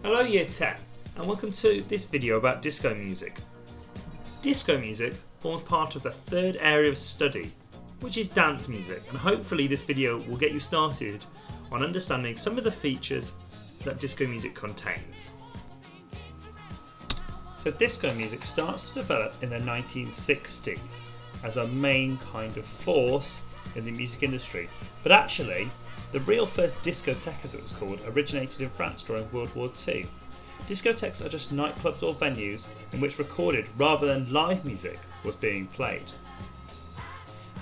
Hello Year 10 and welcome to this video about disco music. Disco music forms part of the third area of study, which is dance music, and hopefully this video will get you started on understanding some of the features that disco music contains. So disco music starts to develop in the 1960s as a main kind of force in the music industry, but actually the real first discotheque, as it was called, originated in France during World War II. Discotheques are just nightclubs or venues in which recorded rather than live music was being played.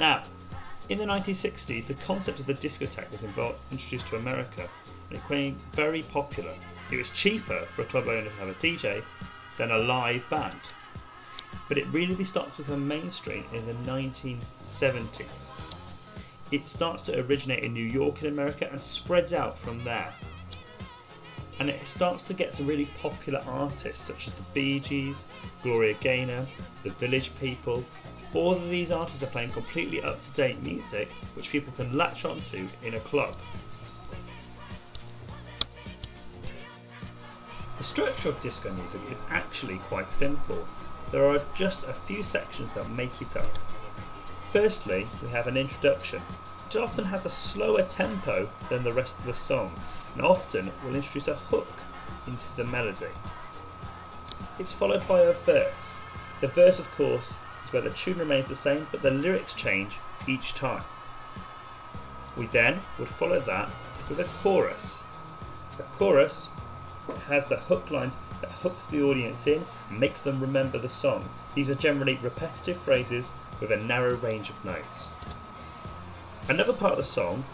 Now, in the 1960s, the concept of the discotheque was introduced to America and it became very popular. It was cheaper for a club owner to have a DJ than a live band. But it really starts to become mainstream in the 1970s. It starts to originate in New York in America and spreads out from there. And it starts to get some really popular artists such as the Bee Gees, Gloria Gaynor, the Village People. All of these artists are playing completely up-to-date music which people can latch onto in a club. The structure of disco music is actually quite simple. There are just a few sections that make it up. Firstly, we have an introduction, which often has a slower tempo than the rest of the song, and often will introduce a hook into the melody. It's followed by a verse. The verse, of course, is where the tune remains the same, but the lyrics change each time. We then would follow that with a chorus. The chorus has the hook lines that hooks the audience in and makes them remember the song. These are generally repetitive phrases with a narrow range of notes. Another part of the song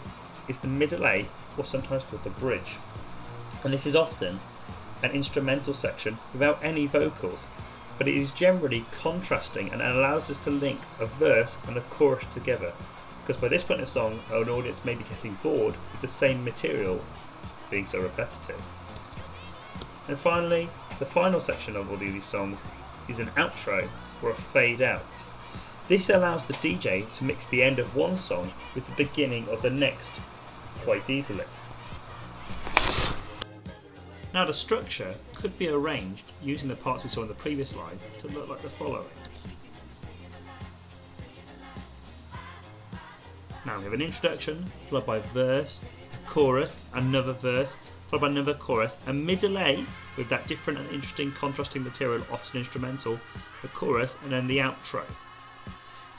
is the middle eight, or sometimes called the bridge, and this is often an instrumental section without any vocals, but it is generally contrasting and allows us to link a verse and a chorus together, because by this point in the song an audience may be getting bored with the same material being so repetitive. And finally, the final section of all of these songs is an outro or a fade out. This allows the DJ to mix the end of one song with the beginning of the next quite easily. Now the structure could be arranged using the parts we saw in the previous slide to look like the following. Now we have an introduction followed by a verse, a chorus, another verse, followed by another chorus, a middle eight with that different and interesting contrasting material, often instrumental, the chorus, and then the outro.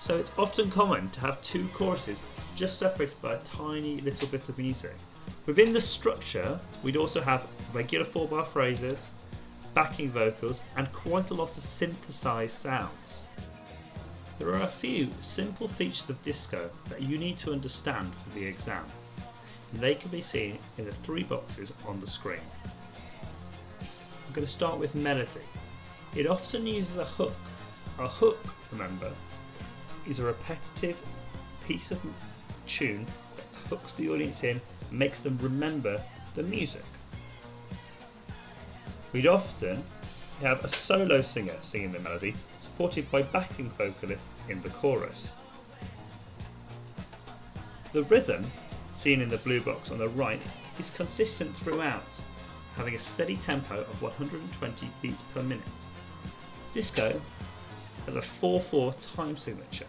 So it's often common to have two choruses just separated by a tiny little bit of music. Within the structure, we'd also have regular 4-bar phrases, backing vocals, and quite a lot of synthesized sounds. There are a few simple features of disco that you need to understand for the exam, and they can be seen in the 3 boxes on the screen. I'm going to start with melody. It often uses a hook. A hook, remember, is a repetitive piece of tune that hooks the audience in and makes them remember the music. We'd often have a solo singer singing the melody, supported by backing vocalists in the chorus. The rhythm, seen in the blue box on the right, is consistent throughout, having a steady tempo of 120 beats per minute. Disco has a 4/4 time signature,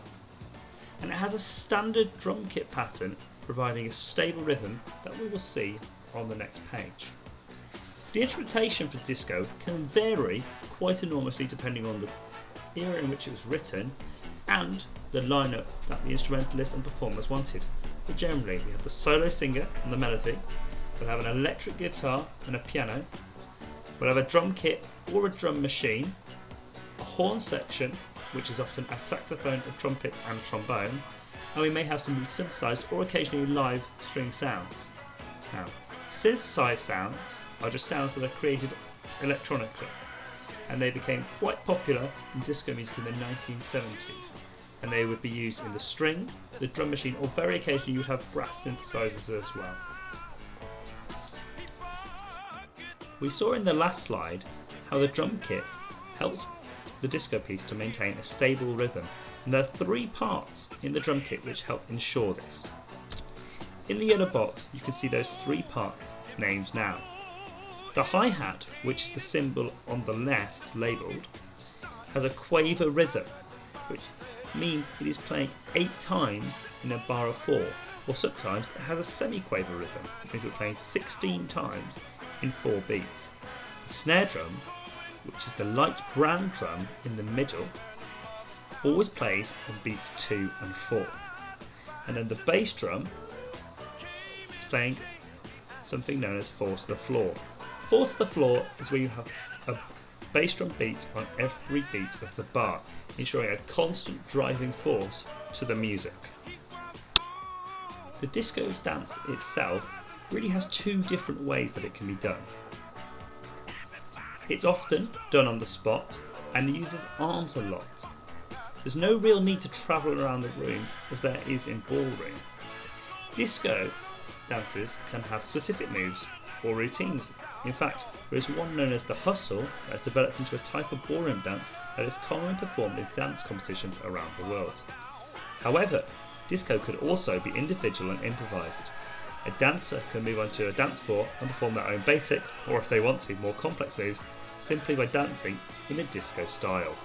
and it has a standard drum kit pattern providing a stable rhythm that we will see on the next page. The instrumentation for disco can vary quite enormously depending on the era in which it was written and the lineup that the instrumentalist and performers wanted. But generally we have the solo singer and the melody, we'll have an electric guitar and a piano, we'll have a drum kit or a drum machine, a horn section, which is often a saxophone, a trumpet and a trombone, and we may have some synthesized or occasionally live string sounds. Now, synthesized sounds are just sounds that are created electronically, and they became quite popular in disco music in the 1970s, and they would be used in the string, the drum machine, or very occasionally you would have brass synthesizers as well. We saw in the last slide how the drum kit helps the disco piece to maintain a stable rhythm, and there are 3 parts in the drum kit which help ensure this. In the yellow box you can see those 3 parts named now. The hi-hat, which is the symbol on the left labelled, has a quaver rhythm, which means it is playing 8 times in a bar of 4, or sometimes it has a semi-quaver rhythm, which means it's playing 16 times in 4 beats. The snare drum, which is the light brown drum in the middle, always plays on beats 2 and 4. And then the bass drum is playing something known as 4 to the floor. 4 to the floor is where you have a bass drum beat on every beat of the bar, ensuring a constant driving force to the music. The disco dance itself really has 2 different ways that it can be done. It's often done on the spot and uses arms a lot. There's no real need to travel around the room as there is in ballroom. Disco dances can have specific moves or routines. In fact, there is one known as the hustle that has developed into a type of ballroom dance that is commonly performed in dance competitions around the world. However, disco could also be individual and improvised. A dancer can move onto a dance floor and perform their own basic, or if they want to, more complex moves, simply by dancing in a disco style.